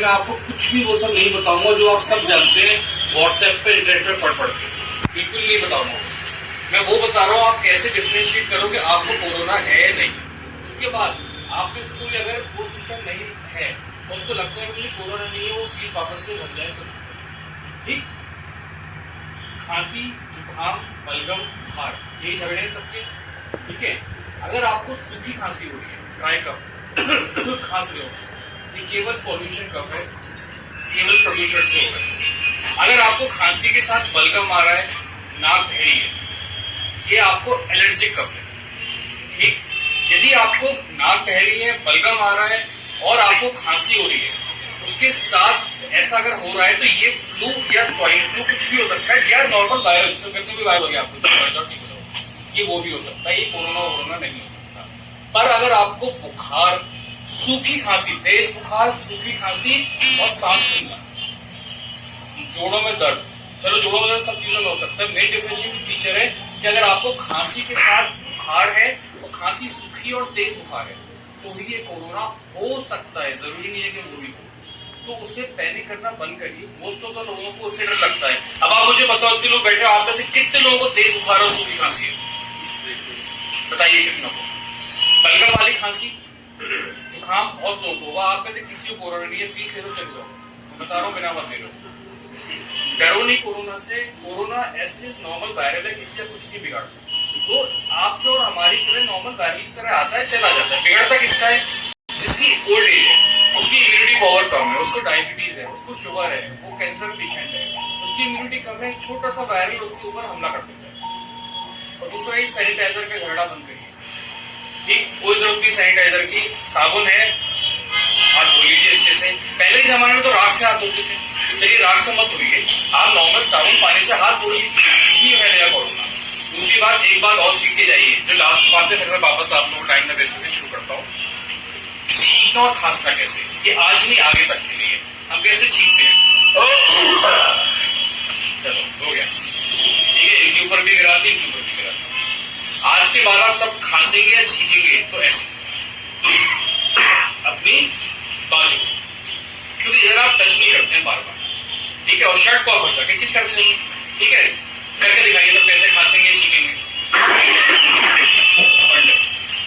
मैं आपको कुछ भी वो सब नहीं बताऊंगा जो आप सब जानते हैं व्हाट्सएप पे इंटरनेट पे पढ़ के, बिल्कुल नहीं बताऊंगा। मैं वो बता रहा हूँ आप कैसे डिफ्रेंशिएट करोगे आपको कोरोना है या नहीं। उसके बाद आप में से कोई अगर वो सिस्टम नहीं है, उसको लगता है कि मुझे कोरोना नहीं है, वो फील वापस से बन जाए तो ठीक। खांसी, जुकाम, बलगम, बुखार, यही झगड़े हैं सबके, ठीक है। अगर आपको सूखी खांसी हो रही है, ड्राई कफ खांस रहे हो, ये केवल पॉल्यूशन कफ है, केवल प्रदूषण से हो रहा है। अगर आपको खांसी के साथ बलगम आ रहा है, नाक बहरी है, ये आपको एलर्जिक कफ है, ठीक। यदि आपको नाक बहरी है, बलगम आ रहा है और आपको खांसी हो रही है, उसके साथ ऐसा अगर हो रहा है तो ये फ्लू या स्वाइन फ्लू कुछ भी हो सकता है, या नॉर्मल वायरल जिसे कहते हैं वायरल हो गया आपको, ये वो भी हो सकता है, ये कोरोना नहीं हो सकता। पर अगर आपको बुखार, सूखी खांसी, तेज बुखार, सूखी खांसी और सांस फूलना, जोड़ों में दर्द, चलो जोड़ों में दर्द सब चीजों में हो सकता है। मेन डिफरेंशिएटिंग फीचर है कि अगर आपको खांसी के साथ बुखार है, तो खांसी सूखी और तेज बुखार है, तो ही ये कोरोना हो सकता है, जरूरी नहीं है कि वो भी हो। तो उसे पैनिक करना बंद करिए। मोस्ट ऑफ द लोगों को उससे डर लगता है। अब आप मुझे बताओ, इतने लोग बैठे, आप में से कितने लोगों को तेज बुखार और सूखी खांसी है? बताइए कितना को। बलगम वाली खांसी, जुकाम बहुत लोग होगा, आप में से किसी को कोरोना नहीं है, फीस ले लो, चल जाओ, बता रहा हूँ, बिना मत ले लो। डरो नहीं कोरोना से, कोरोना ऐसे नॉर्मल वायरल है, किसी का कुछ नहीं बिगाड़ता। तो आपके और हमारी तरह नॉर्मल वायरल की तरह आता है, चला जाता है। बिगड़ता किसका है? जिसकी ओल्ड एज है, उसकी इम्यूनिटी पावर कम है, उसको डायबिटीज है, उसको शुगर है, वो कैंसर पेशेंट है, उसकी इम्यूनिटी कम है, छोटा सा वायरल उसके ऊपर हमला कर देता है। और दूसरा, इस सैनिटाइजर का झगड़ा बंद करिए, ठीक। कोई जरूरत नहीं सैनिटाइजर की, साबुन है, हाथ धो लीजिए अच्छे से। पहले के जमाने में तो राख से हाथ धोते थे, चलिए राख से मत धोइए, आप नॉर्मल साबुन पानी से हाथ धोइए, इसलिए फैलेगा कोरोना। दूसरी बात, एक बात और सीख के जाइए, जो लास्ट बात है, फिर मैं वापस आप लोगों को टाइम में वेस्ट करके शुरू करता हूँ। छींकना और खांसना कैसे, ये आज नहीं आगे तक के लिए। हम कैसे छींकते हैं, चलो हो गया, ठीक है, इनके ऊपर भी गिराती, इनके ऊपर भी गिराती। आज के बाद आप सब खांसेंगे या छींकेंगे तो ऐसे अपनी बाजू, क्योंकि इधर आप टच नहीं करते हैं बार बार, ठीक है। और शर्ट को आप हटा के चीज करते जाइए, ठीक है। करके दिखाइए सब कैसे खांसेंगे, छींकेंगे।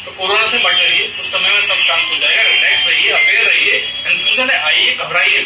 तो कोरोना से मत डरिए, उस समय में सब शांत हो जाएगा। रिलैक्स रहिए, अवेयर रहिए, कंफ्यूजन है, आइए, घबराइए।